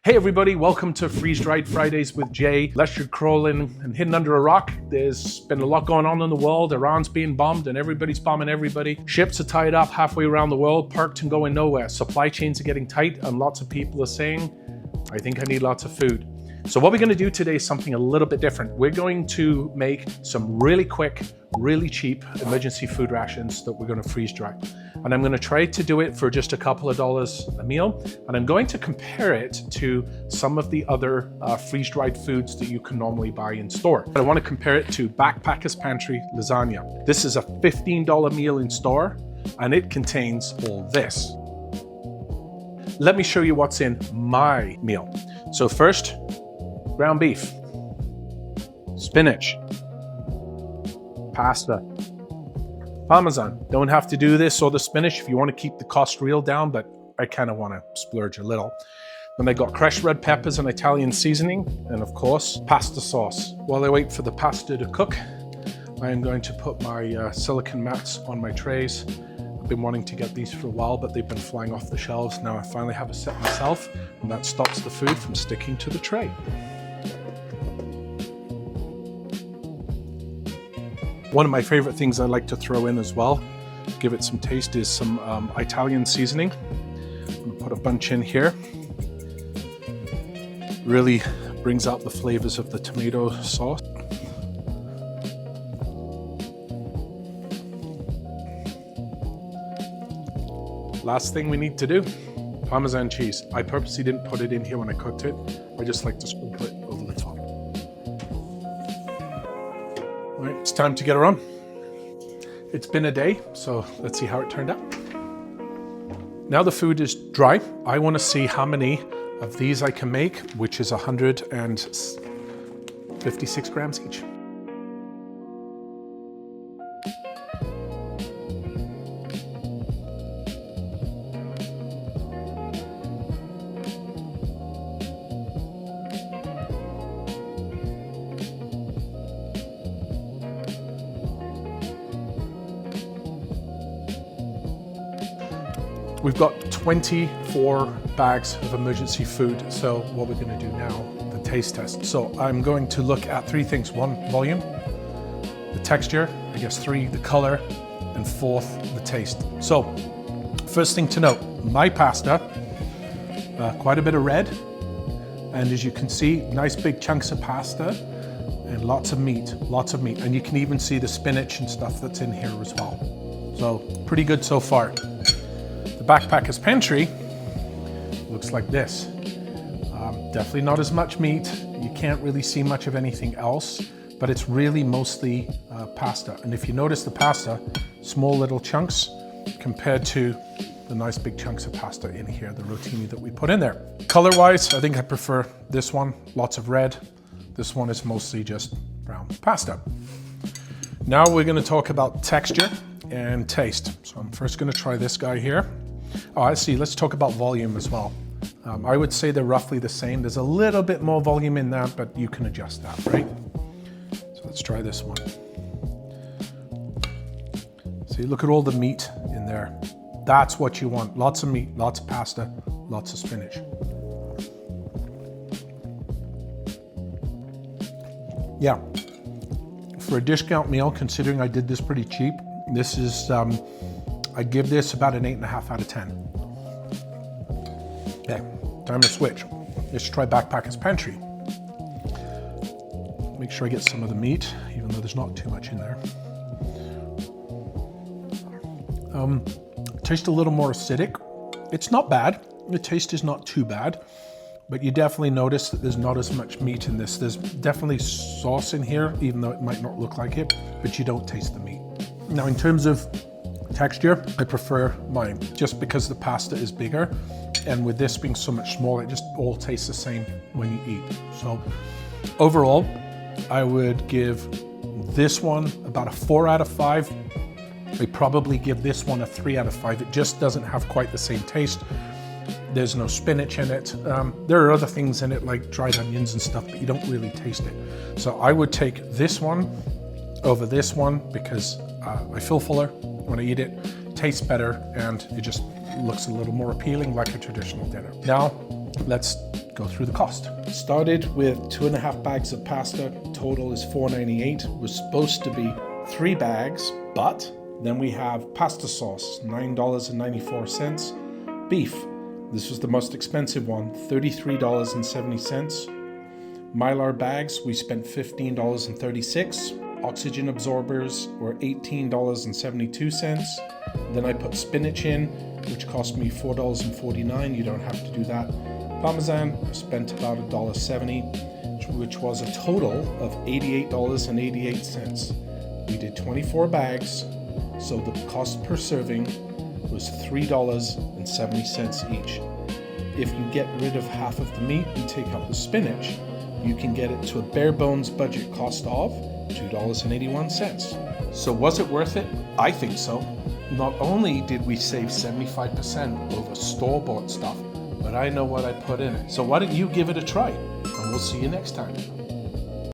Hey everybody, welcome to Freeze Dried Fridays with Jay. Unless you're crawling and hidden under a rock, there's been a lot going on in the world. Iran's being bombed and everybody's bombing everybody. Ships are tied up halfway around the world, parked and going nowhere. Supply chains are getting tight and lots of people are saying, I think I need lots of food. So what we're going to do today is something a little bit different. We're going to make some really quick, really cheap emergency food rations that we're going to freeze dry. And I'm going to try to do it for just a couple of dollars a meal. And I'm going to compare it to some of the other freeze-dried foods that you can normally buy in store. But I want to compare it to Backpacker's Pantry Lasagna. This is a $15 meal in store, and it contains all this. Let me show you what's in my meal. So first, ground beef, spinach, pasta, Parmesan. Don't have to do this or the spinach if you want to keep the cost real down, but I kind of want to splurge a little. Then I got crushed red peppers and Italian seasoning, and of course, pasta sauce. While I wait for the pasta to cook, I am going to put my silicone mats on my trays. I've been wanting to get these for a while, but they've been flying off the shelves. Now I finally have a set myself, and that stops the food from sticking to the tray. One of my favorite things I like to throw in as well, give it some taste, is some Italian seasoning. I'm gonna put a bunch in here. Really brings out the flavors of the tomato sauce. Last thing we need to do, Parmesan cheese. I purposely didn't put it in here when I cooked it. I just like to sprinkle it over the top. All right, it's time to get her on. It's been a day, so let's see how it turned out. Now the food is dry. I want to see how many of these I can make, which is 156 grams each. We've got 24 bags of emergency food. So what we're going to do now, the taste test. So I'm going to look at three things. One, volume, the texture, I guess three, the color, and fourth, the taste. So first thing to note, my pasta, quite a bit of red. And as you can see, nice big chunks of pasta and lots of meat. And you can even see the spinach and stuff that's in here as well. So pretty good so far. The Backpacker's Pantry looks like this. Definitely not as much meat. You can't really see much of anything else, but it's really mostly pasta. And if you notice the pasta, small little chunks compared to the nice big chunks of pasta in here, the rotini that we put in there. Color-wise, I think I prefer this one, lots of red. This one is mostly just brown pasta. Now we're gonna talk about texture and taste. So I'm first gonna try this guy here. Oh, I see, let's talk about volume as well. I would say they're roughly the same. There's a little bit more volume in that, but you can adjust that, right? So let's try this one. See, look at all the meat in there. That's what you want. Lots of meat, lots of pasta, lots of spinach. Yeah, for a discount meal, considering I did this pretty cheap, this is, I give this about an 8.5 out of 10. Okay, time to switch. Let's try Backpacker's Pantry. Make sure I get some of the meat, even though there's not too much in there. Tastes a little more acidic. It's not bad. The taste is not too bad, but you definitely notice that there's not as much meat in this. There's definitely sauce in here, even though it might not look like it, but you don't taste the meat. Now, in terms of texture, I prefer mine just because the pasta is bigger, and with this being so much smaller, it just all tastes the same when you eat. So overall, I would give this one about a 4 out of 5. I probably give this one a 3 out of 5. It just doesn't have quite the same taste. There's no spinach in it. There are other things in it like dried onions and stuff, but you don't really taste it. So I would take this one over this one because I feel fuller when I eat it, tastes better, and it just looks a little more appealing, like a traditional dinner. Now, let's go through the cost. Started with 2.5 bags of pasta. Total is $4.98. Was supposed to be 3 bags, but then we have pasta sauce, $9.94. Beef, this was the most expensive one, $33.70. Mylar bags, we spent $15.36. Oxygen absorbers were $18.72. Then I put spinach in, which cost me $4.49. You don't have to do that. Parmesan, I spent about $1.70, which was a total of $88.88. We did 24 bags, so the cost per serving was $3.70 each. If you get rid of half of the meat and take out the spinach, you can get it to a bare bones budget cost of $2.81. So was it worth it? I think so. Not only did we save 75% over store-bought stuff, but I know what I put in it. So why don't you give it a try? And we'll see you next time.